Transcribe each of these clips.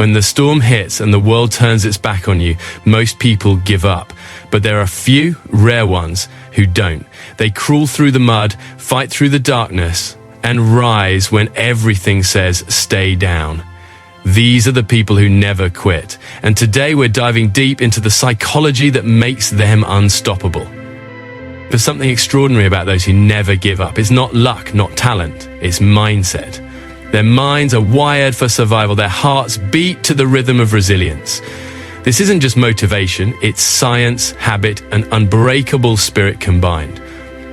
When the storm hits and the world turns its back on you, most people give up. But there are few, rare ones who don't. They crawl through the mud, fight through the darkness, and rise when everything says stay down. These are the people who never quit. And today we're diving deep into the psychology that makes them unstoppable. There's something extraordinary about those who never give up. It's not luck, not talent. It's mindset. Their minds are wired for survival. Their hearts beat to the rhythm of resilience. This isn't just motivation, it's science, habit, and unbreakable spirit combined.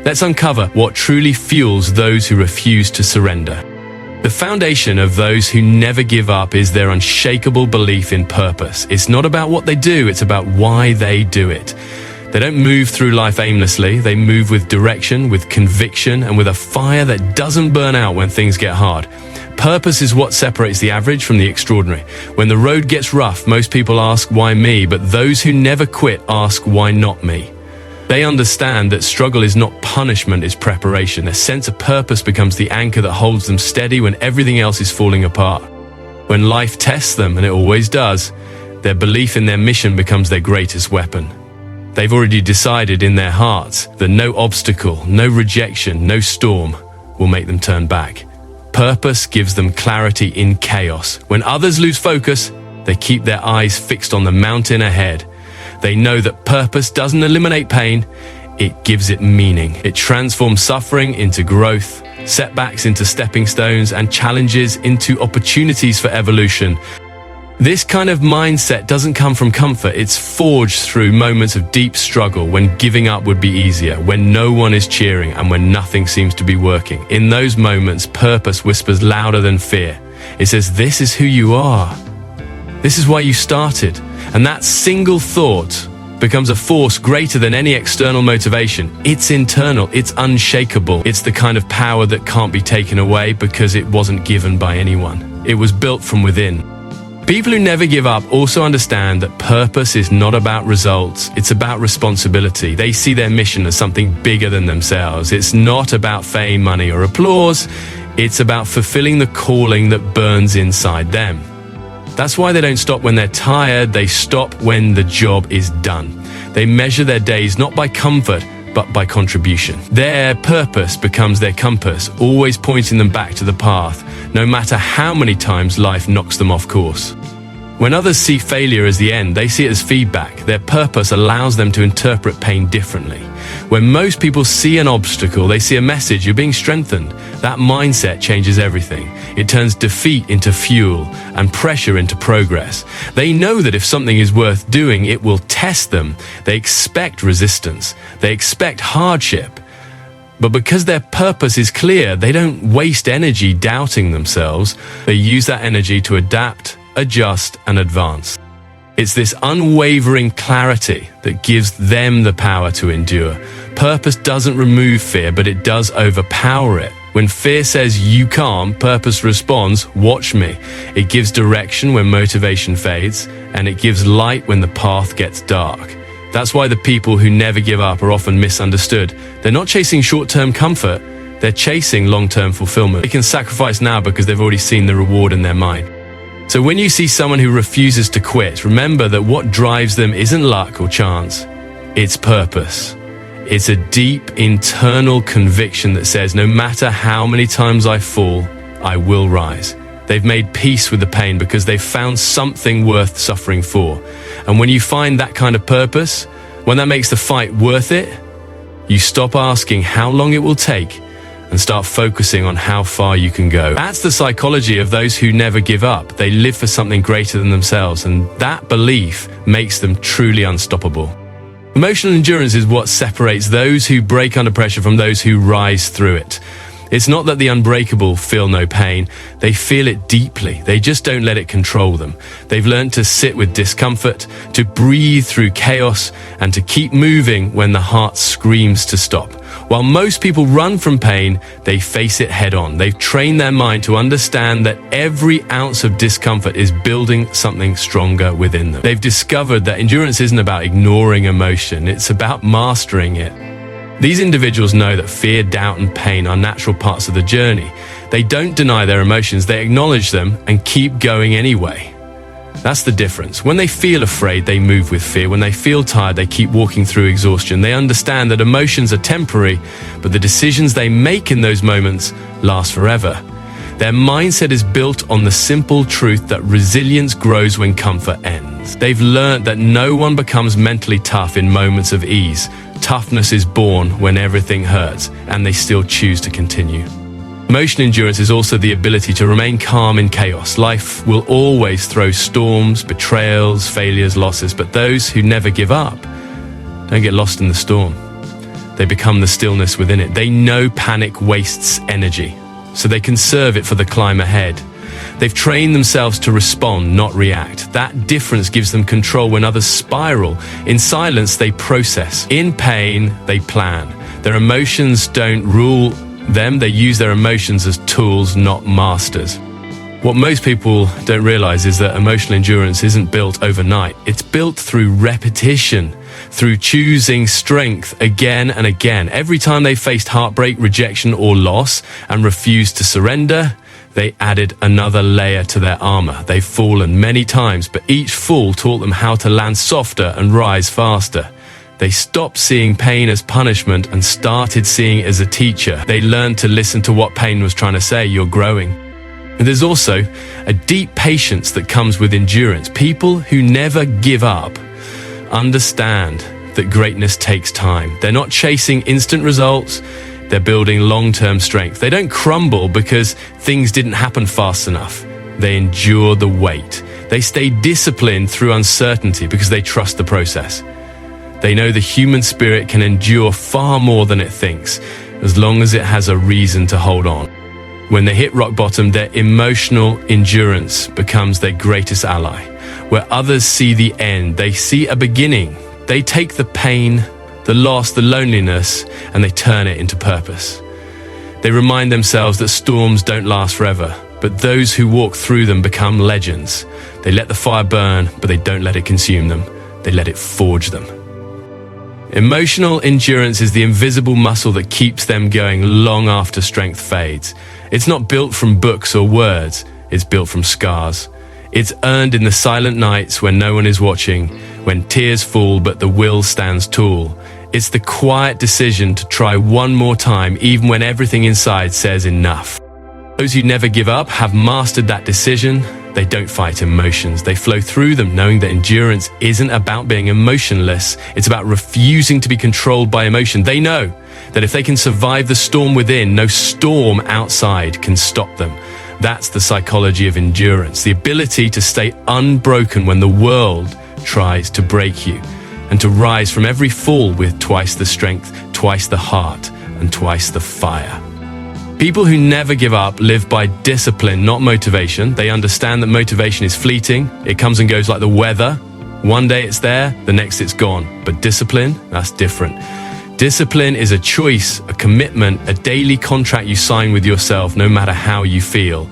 Let's uncover what truly fuels those who refuse to surrender. The foundation of those who never give up is their unshakable belief in purpose. It's not about what they do, it's about why they do it. They don't move through life aimlessly. They move with direction, with conviction, and with a fire that doesn't burn out when things get hard. Purpose is what separates the average from the extraordinary. When the road gets rough, most people ask, why me? But those who never quit ask, why not me? They understand that struggle is not punishment, it's preparation. Their sense of purpose becomes the anchor that holds them steady when everything else is falling apart. When life tests them, and it always does, their belief in their mission becomes their greatest weapon. They've already decided in their hearts that no obstacle, no rejection, no storm will make them turn back. Purpose gives them clarity in chaos. When others lose focus, they keep their eyes fixed on the mountain ahead. They know that purpose doesn't eliminate pain, it gives it meaning. It transforms suffering into growth, setbacks into stepping stones, and challenges into opportunities for evolution. This kind of mindset doesn't come from comfort, it's forged through moments of deep struggle when giving up would be easier, when no one is cheering, and when nothing seems to be working. In those moments, purpose whispers louder than fear. It says, this is who you are. This is why you started. And that single thought becomes a force greater than any external motivation. It's internal, it's unshakable. It's the kind of power that can't be taken away because it wasn't given by anyone. It was built from within. People who never give up also understand that purpose is not about results, it's about responsibility. They see their mission as something bigger than themselves. It's not about fame, money, or applause. It's about fulfilling the calling that burns inside them. That's why they don't stop when they're tired, they stop when the job is done. They measure their days not by comfort, but by contribution. Their purpose becomes their compass, always pointing them back to the path, no matter how many times life knocks them off course. When others see failure as the end, they see it as feedback. Their purpose allows them to interpret pain differently. When most people see an obstacle, they see a message, you're being strengthened. That mindset changes everything. It turns defeat into fuel and pressure into progress. They know that if something is worth doing, it will test them. They expect resistance. They expect hardship. But because their purpose is clear, they don't waste energy doubting themselves. They use that energy to adapt, adjust, and advance. It's this unwavering clarity that gives them the power to endure. Purpose doesn't remove fear, but it does overpower it. When fear says you can't, purpose responds, watch me. It gives direction when motivation fades, and it gives light when the path gets dark. That's why the people who never give up are often misunderstood. They're not chasing short-term comfort, they're chasing long-term fulfillment. They can sacrifice now because they've already seen the reward in their mind. So when you see someone who refuses to quit, remember that what drives them isn't luck or chance, it's purpose. It's a deep internal conviction that says, no matter how many times I fall, I will rise. They've made peace with the pain because they've found something worth suffering for. And when you find that kind of purpose, when that makes the fight worth it, you stop asking how long it will take and start focusing on how far you can go. That's the psychology of those who never give up. They live for something greater than themselves, and that belief makes them truly unstoppable. Emotional endurance is what separates those who break under pressure from those who rise through it. It's not that the unbreakable feel no pain. They feel it deeply. They just don't let it control them. They've learned to sit with discomfort, to breathe through chaos, and to keep moving when the heart screams to stop. While most people run from pain, they face it head on. They've trained their mind to understand that every ounce of discomfort is building something stronger within them. They've discovered that endurance isn't about ignoring emotion. It's about mastering it. These individuals know that fear, doubt, and pain are natural parts of the journey. They don't deny their emotions, they acknowledge them and keep going anyway. That's the difference. When they feel afraid, they move with fear. When they feel tired, they keep walking through exhaustion. They understand that emotions are temporary, but the decisions they make in those moments last forever. Their mindset is built on the simple truth that resilience grows when comfort ends. They've learned that no one becomes mentally tough in moments of ease. Toughness is born when everything hurts, and they still choose to continue. Emotional endurance is also the ability to remain calm in chaos. Life will always throw storms, betrayals, failures, losses, but those who never give up don't get lost in the storm. They become the stillness within it. They know panic wastes energy, so they conserve it for the climb ahead. They've trained themselves to respond, not react. That difference gives them control when others spiral. In silence, they process. In pain, they plan. Their emotions don't rule them. They use their emotions as tools, not masters. What most people don't realize is that emotional endurance isn't built overnight. It's built through repetition, through choosing strength again and again. Every time they faced heartbreak, rejection, or loss and refused to surrender, they added another layer to their armor. They've fallen many times, but each fall taught them how to land softer and rise faster. They stopped seeing pain as punishment and started seeing it as a teacher. They learned to listen to what pain was trying to say. You're growing. And there's also a deep patience that comes with endurance. People who never give up understand that greatness takes time. They're not chasing instant results. They're building long-term strength. They don't crumble because things didn't happen fast enough. They endure the wait. They stay disciplined through uncertainty because they trust the process. They know the human spirit can endure far more than it thinks, as long as it has a reason to hold on. When they hit rock bottom, their emotional endurance becomes their greatest ally. Where others see the end, they see a beginning. They take the pain, the loss, the loneliness, and they turn it into purpose. They remind themselves that storms don't last forever, but those who walk through them become legends. They let the fire burn, but they don't let it consume them. They let it forge them. Emotional endurance is the invisible muscle that keeps them going long after strength fades. It's not built from books or words, it's built from scars. It's earned in the silent nights when no one is watching, when tears fall but the will stands tall. It's the quiet decision to try one more time even when everything inside says enough. Those who never give up have mastered that decision. They don't fight emotions. They flow through them, knowing that endurance isn't about being emotionless. It's about refusing to be controlled by emotion. They know that if they can survive the storm within, no storm outside can stop them. That's the psychology of endurance, the ability to stay unbroken when the world tries to break you, and to rise from every fall with twice the strength, twice the heart, and twice the fire. People who never give up live by discipline, not motivation. They understand that motivation is fleeting. It comes and goes like the weather. One day it's there, the next it's gone. But discipline, that's different. Discipline is a choice, a commitment, a daily contract you sign with yourself, no matter how you feel.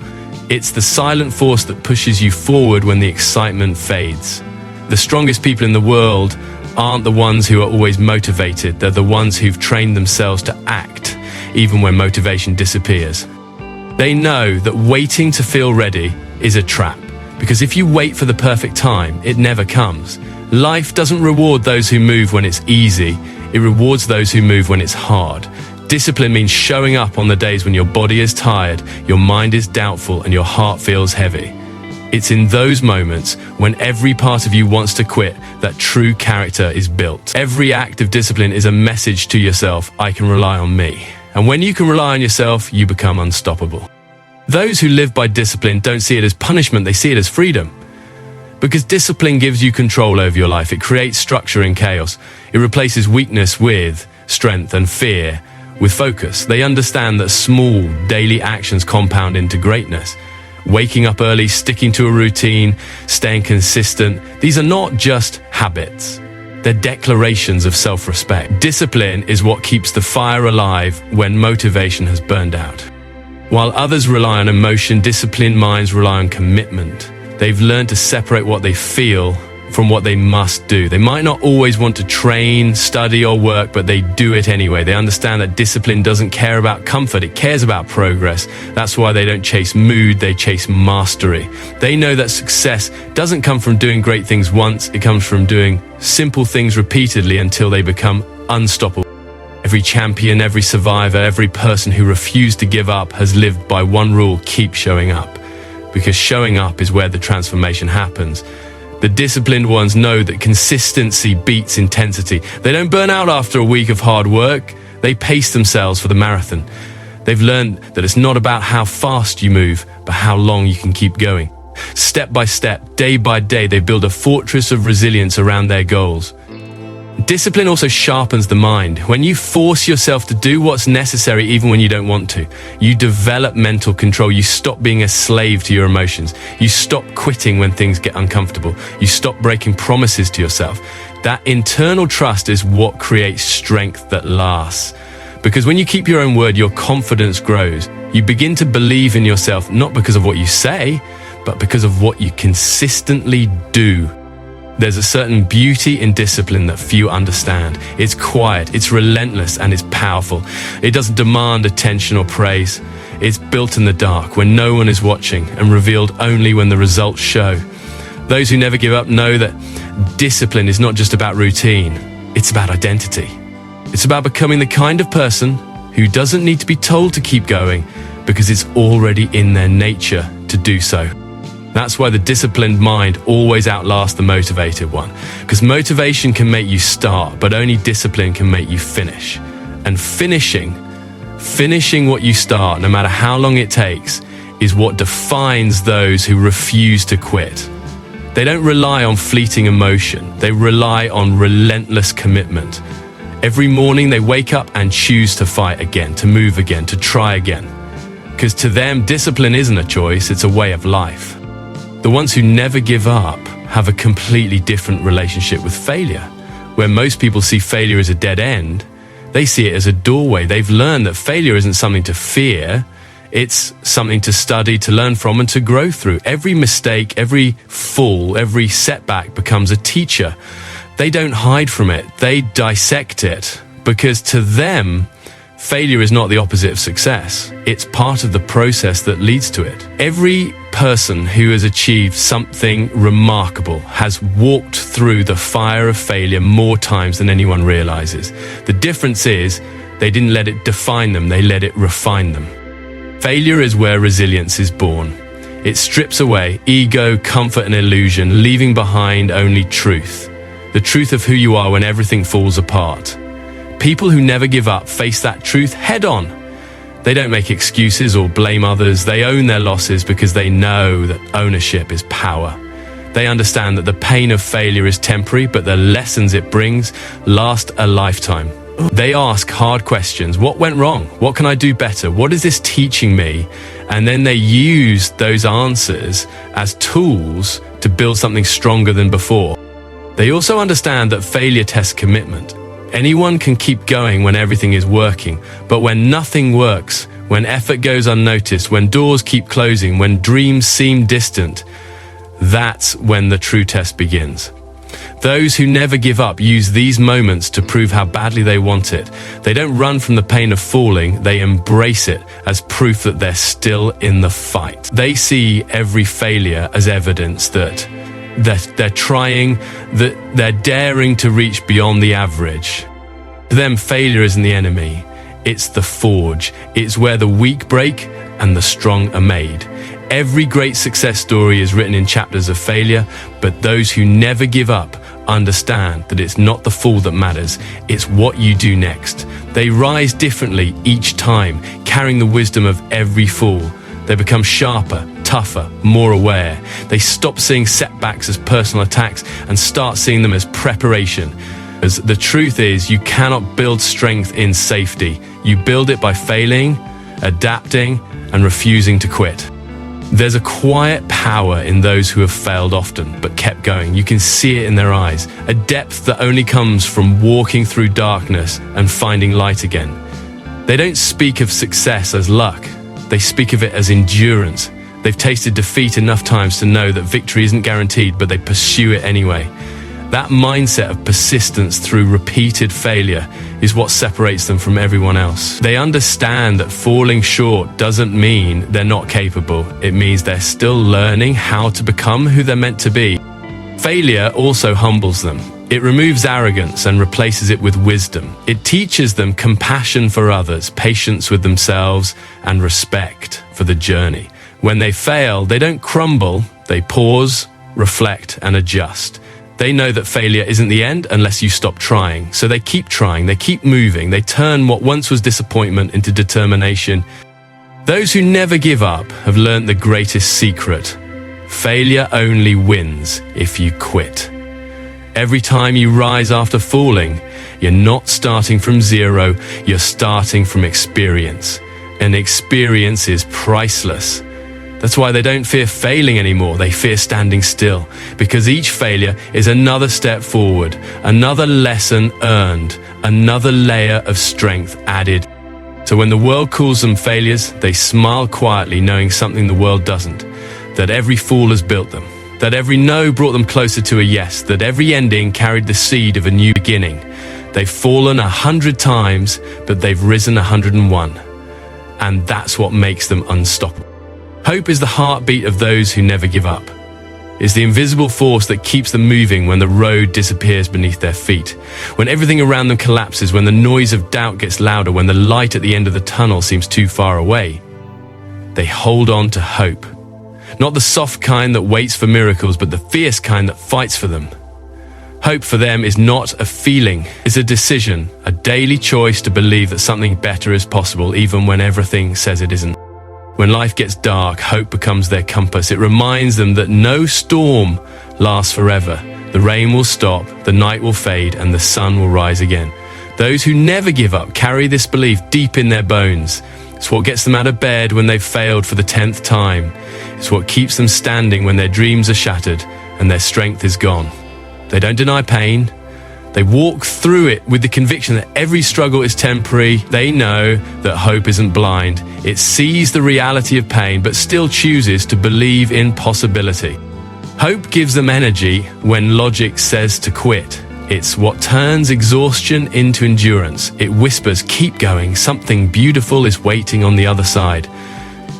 It's the silent force that pushes you forward when the excitement fades. The strongest people in the world aren't the ones who are always motivated. They're the ones who've trained themselves to act, even when motivation disappears. They know that waiting to feel ready is a trap, because if you wait for the perfect time, it never comes. Life doesn't reward those who move when it's easy. It rewards those who move when it's hard. Discipline means showing up on the days when your body is tired, your mind is doubtful, and your heart feels heavy. It's in those moments when every part of you wants to quit that true character is built. Every act of discipline is a message to yourself, I can rely on me. And when you can rely on yourself, you become unstoppable. Those who live by discipline don't see it as punishment, they see it as freedom. Because discipline gives you control over your life. It creates structure in chaos. It replaces weakness with strength and fear with focus. They understand that small daily actions compound into greatness. Waking up early, sticking to a routine, staying consistent. These are not just habits. They're declarations of self-respect. Discipline is what keeps the fire alive when motivation has burned out. While others rely on emotion, disciplined minds rely on commitment. They've learned to separate what they feel from what they must do. They might not always want to train, study, or work, but they do it anyway. They understand that discipline doesn't care about comfort, it cares about progress. That's why they don't chase mood, they chase mastery. They know that success doesn't come from doing great things once, it comes from doing simple things repeatedly until they become unstoppable. Every champion, every survivor, every person who refused to give up has lived by one rule: keep showing up. Because showing up is where the transformation happens. The disciplined ones know that consistency beats intensity. They don't burn out after a week of hard work. They pace themselves for the marathon. They've learned that it's not about how fast you move, but how long you can keep going. Step by step, day by day, they build a fortress of resilience around their goals. Discipline also sharpens the mind. When you force yourself to do what's necessary even when you don't want to, you develop mental control. You stop being a slave to your emotions. You stop quitting when things get uncomfortable. You stop breaking promises to yourself. That internal trust is what creates strength that lasts. Because when you keep your own word, your confidence grows. You begin to believe in yourself, not because of what you say, but because of what you consistently do. There's a certain beauty in discipline that few understand. It's quiet, it's relentless, and it's powerful. It doesn't demand attention or praise. It's built in the dark when no one is watching and revealed only when the results show. Those who never give up know that discipline is not just about routine, it's about identity. It's about becoming the kind of person who doesn't need to be told to keep going because it's already in their nature to do so. That's why the disciplined mind always outlasts the motivated one. Because motivation can make you start, but only discipline can make you finish. And finishing what you start, no matter how long it takes, is what defines those who refuse to quit. They don't rely on fleeting emotion. They rely on relentless commitment. Every morning they wake up and choose to fight again, to move again, to try again. Because to them, discipline isn't a choice, it's a way of life. The ones who never give up have a completely different relationship with failure. Where most people see failure as a dead end, they see it as a doorway. They've learned that failure isn't something to fear, it's something to study, to learn from, and to grow through. Every mistake, every fall, every setback becomes a teacher. They don't hide from it, they dissect it. Because to them, failure is not the opposite of success. It's part of the process that leads to it. Every person who has achieved something remarkable has walked through the fire of failure more times than anyone realizes. The difference is they didn't let it define them, they let it refine them. Failure is where resilience is born. It strips away ego, comfort, and illusion, leaving behind only truth. The truth of who you are when everything falls apart. People who never give up face that truth head on. They don't make excuses or blame others. They own their losses because they know that ownership is power. They understand that the pain of failure is temporary, but the lessons it brings last a lifetime. They ask hard questions. What went wrong? What can I do better? What is this teaching me? And then they use those answers as tools to build something stronger than before. They also understand that failure tests commitment. Anyone can keep going when everything is working, but when nothing works, when effort goes unnoticed, when doors keep closing, when dreams seem distant, that's when the true test begins. Those who never give up use these moments to prove how badly they want it. They don't run from the pain of falling, they embrace it as proof that they're still in the fight. They see every failure as evidence that they're trying, that they're daring to reach beyond the average. To them, failure isn't the enemy, it's the forge. It's where the weak break and the strong are made. Every great success story is written in chapters of failure, but those who never give up understand that it's not the fall that matters, it's what you do next. They rise differently each time, carrying the wisdom of every fall. They become sharper, tougher, more aware. They stop seeing setbacks as personal attacks and start seeing them as preparation. As the truth is, you cannot build strength in safety. You build it by failing, adapting, and refusing to quit. There's a quiet power in those who have failed often, but kept going. You can see it in their eyes, a depth that only comes from walking through darkness and finding light again. They don't speak of success as luck. They speak of it as endurance. They've tasted defeat enough times to know that victory isn't guaranteed, but they pursue it anyway. That mindset of persistence through repeated failure is what separates them from everyone else. They understand that falling short doesn't mean they're not capable. It means they're still learning how to become who they're meant to be. Failure also humbles them. It removes arrogance and replaces it with wisdom. It teaches them compassion for others, patience with themselves, and respect for the journey. When they fail, they don't crumble, they pause, reflect, and adjust. They know that failure isn't the end unless you stop trying. So they keep trying, they keep moving, they turn what once was disappointment into determination. Those who never give up have learned the greatest secret. Failure only wins if you quit. Every time you rise after falling, you're not starting from zero, you're starting from experience. And experience is priceless. That's why they don't fear failing anymore, they fear standing still. Because each failure is another step forward, another lesson earned, another layer of strength added. So when the world calls them failures, they smile quietly, knowing something the world doesn't. That every fall has built them. That every no brought them closer to a yes. That every ending carried the seed of a new beginning. They've fallen 100 times, but they've risen 101. And that's what makes them unstoppable. Hope is the heartbeat of those who never give up. It's the invisible force that keeps them moving when the road disappears beneath their feet. When everything around them collapses, when the noise of doubt gets louder, when the light at the end of the tunnel seems too far away. They hold on to hope. Not the soft kind that waits for miracles, but the fierce kind that fights for them. Hope for them is not a feeling, it's a decision, a daily choice to believe that something better is possible even when everything says it isn't. When life gets dark, hope becomes their compass. It reminds them that no storm lasts forever. The rain will stop, the night will fade, and the sun will rise again. Those who never give up carry this belief deep in their bones. It's what gets them out of bed when they've failed for the 10th time. It's what keeps them standing when their dreams are shattered and their strength is gone. They don't deny pain. They walk through it with the conviction that every struggle is temporary. They know that hope isn't blind. It sees the reality of pain, but still chooses to believe in possibility. Hope gives them energy when logic says to quit. It's what turns exhaustion into endurance. It whispers, keep going, something beautiful is waiting on the other side.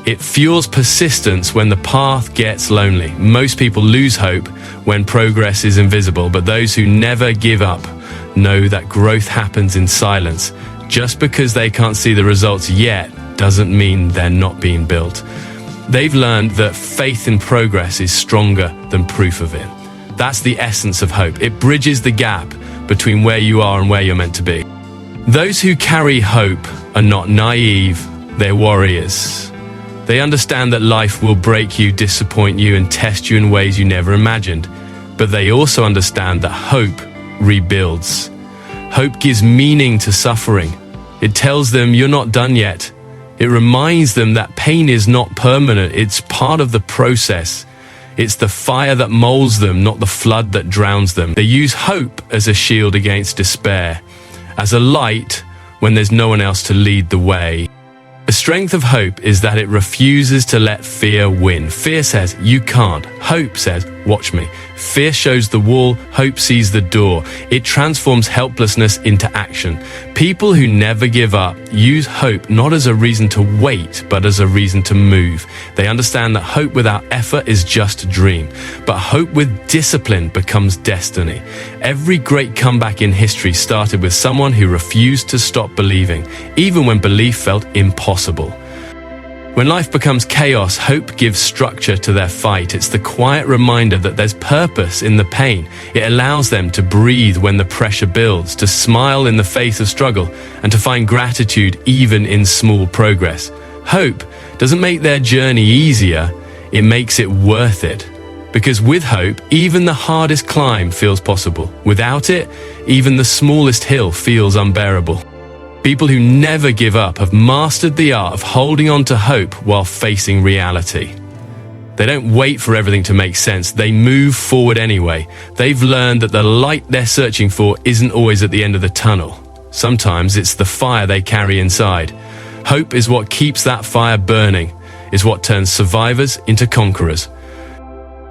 It fuels persistence when the path gets lonely. Most people lose hope when progress is invisible, but those who never give up know that growth happens in silence. Just because they can't see the results yet doesn't mean they're not being built. They've learned that faith in progress is stronger than proof of it. That's the essence of hope. It bridges the gap between where you are and where you're meant to be. Those who carry hope are not naive, they're warriors. They understand that life will break you, disappoint you, and test you in ways you never imagined. But they also understand that hope rebuilds. Hope gives meaning to suffering. It tells them you're not done yet. It reminds them that pain is not permanent. It's part of the process. It's the fire that molds them, not the flood that drowns them. They use hope as a shield against despair, as a light when there's no one else to lead the way. The strength of hope is that it refuses to let fear win. Fear says, you can't. Hope says, watch me. Fear shows the wall, hope sees the door. It transforms helplessness into action. People who never give up use hope not as a reason to wait, but as a reason to move. They understand that hope without effort is just a dream, but hope with discipline becomes destiny. Every great comeback in history started with someone who refused to stop believing, even when belief felt impossible. When life becomes chaos, hope gives structure to their fight. It's the quiet reminder that there's purpose in the pain. It allows them to breathe when the pressure builds, to smile in the face of struggle, and to find gratitude even in small progress. Hope doesn't make their journey easier, it makes it worth it. Because with hope, even the hardest climb feels possible. Without it, even the smallest hill feels unbearable. People who never give up have mastered the art of holding on to hope while facing reality. They don't wait for everything to make sense, they move forward anyway. They've learned that the light they're searching for isn't always at the end of the tunnel. Sometimes it's the fire they carry inside. Hope is what keeps that fire burning. is what turns survivors into conquerors.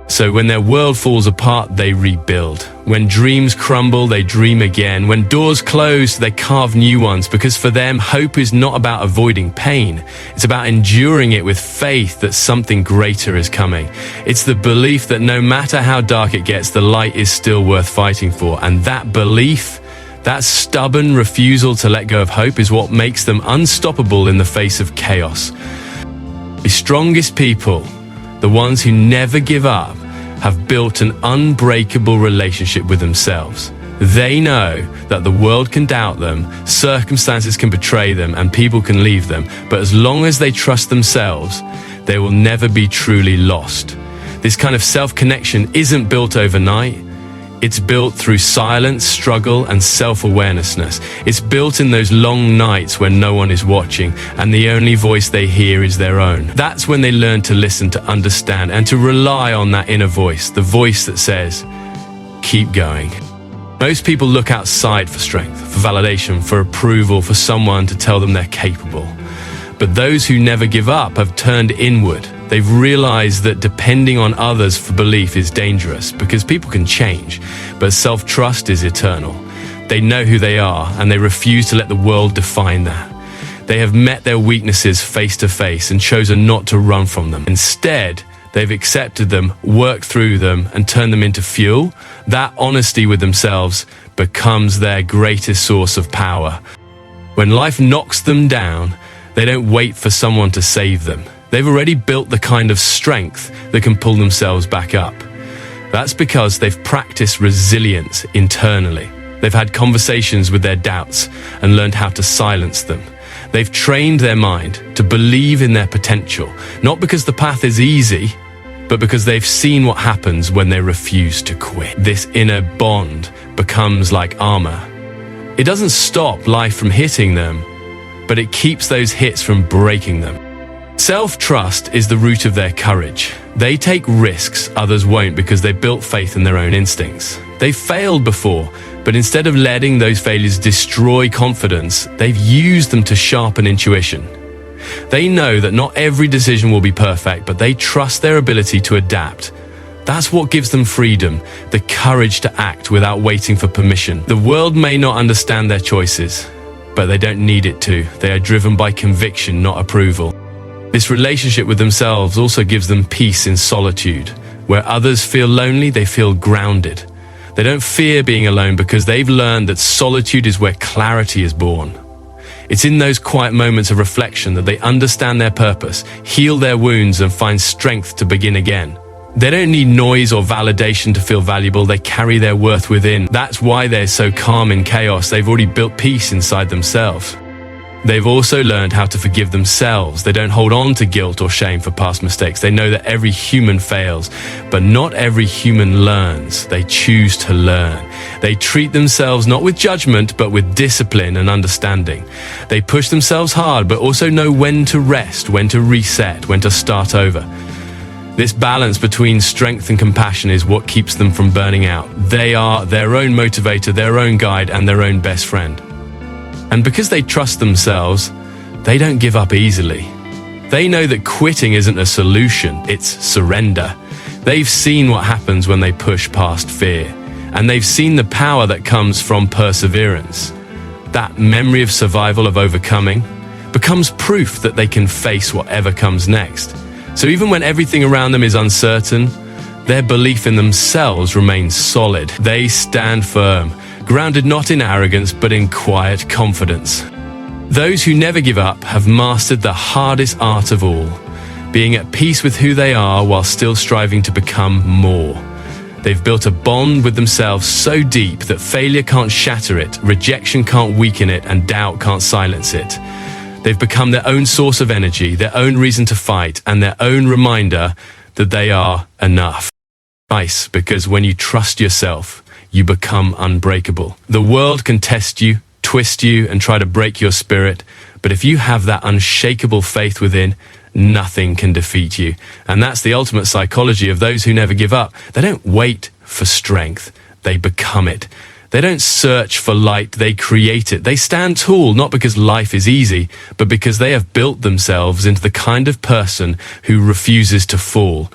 So when their world falls apart, they rebuild. When dreams crumble, they dream again. When doors close, they carve new ones, because for them, hope is not about avoiding pain. It's about enduring it with faith that something greater is coming. It's the belief that no matter how dark it gets, the light is still worth fighting for. And that belief, that stubborn refusal to let go of hope, is what makes them unstoppable in the face of chaos. The strongest people, the ones who never give up, have built an unbreakable relationship with themselves. They know that the world can doubt them, circumstances can betray them, and people can leave them. But as long as they trust themselves, they will never be truly lost. This kind of self-connection isn't built overnight. It's built through silence, struggle, and self-awarenessness. It's built in those long nights when no one is watching and the only voice they hear is their own. That's when they learn to listen, to understand, and to rely on that inner voice, the voice that says, keep going. Most people look outside for strength, for validation, for approval, for someone to tell them they're capable. But those who never give up have turned inward. They've realized that depending on others for belief is dangerous, because people can change, but self-trust is eternal. They know who they are, and they refuse to let the world define that. They have met their weaknesses face to face and chosen not to run from them. Instead, they've accepted them, worked through them, and turned them into fuel. That honesty with themselves becomes their greatest source of power. When life knocks them down, they don't wait for someone to save them. They've already built the kind of strength that can pull themselves back up. That's because they've practiced resilience internally. They've had conversations with their doubts and learned how to silence them. They've trained their mind to believe in their potential, not because the path is easy, but because they've seen what happens when they refuse to quit. This inner bond becomes like armor. It doesn't stop life from hitting them, but it keeps those hits from breaking them. Self-trust is the root of their courage. They take risks others won't because they built faith in their own instincts. They've failed before, but instead of letting those failures destroy confidence, they've used them to sharpen intuition. They know that not every decision will be perfect, but they trust their ability to adapt. That's what gives them freedom, the courage to act without waiting for permission. The world may not understand their choices, but they don't need it to. They are driven by conviction, not approval. This relationship with themselves also gives them peace in solitude. Where others feel lonely, they feel grounded. They don't fear being alone because they've learned that solitude is where clarity is born. It's in those quiet moments of reflection that they understand their purpose, heal their wounds, and find strength to begin again. They don't need noise or validation to feel valuable. They carry their worth within. That's why they're so calm in chaos. They've already built peace inside themselves. They've also learned how to forgive themselves. They don't hold on to guilt or shame for past mistakes. They know that every human fails, but not every human learns. They choose to learn. They treat themselves not with judgment, but with discipline and understanding. They push themselves hard, but also know when to rest, when to reset, when to start over. This balance between strength and compassion is what keeps them from burning out. They are their own motivator, their own guide, and their own best friend. And because they trust themselves, they don't give up easily. They know that quitting isn't a solution, it's surrender. They've seen what happens when they push past fear, and they've seen the power that comes from perseverance. That memory of survival, of overcoming, becomes proof that they can face whatever comes next. So even when everything around them is uncertain, their belief in themselves remains solid. They stand firm, grounded not in arrogance, but in quiet confidence. Those who never give up have mastered the hardest art of all, being at peace with who they are while still striving to become more. They've built a bond with themselves so deep that failure can't shatter it, rejection can't weaken it, and doubt can't silence it. They've become their own source of energy, their own reason to fight, and their own reminder that they are enough. Nice, because when you trust yourself, you become unbreakable. The world can test you, twist you, and try to break your spirit, but if you have that unshakable faith within, nothing can defeat you. And that's the ultimate psychology of those who never give up. They don't wait for strength, they become it. They don't search for light, they create it. They stand tall, not because life is easy, but because they have built themselves into the kind of person who refuses to fall.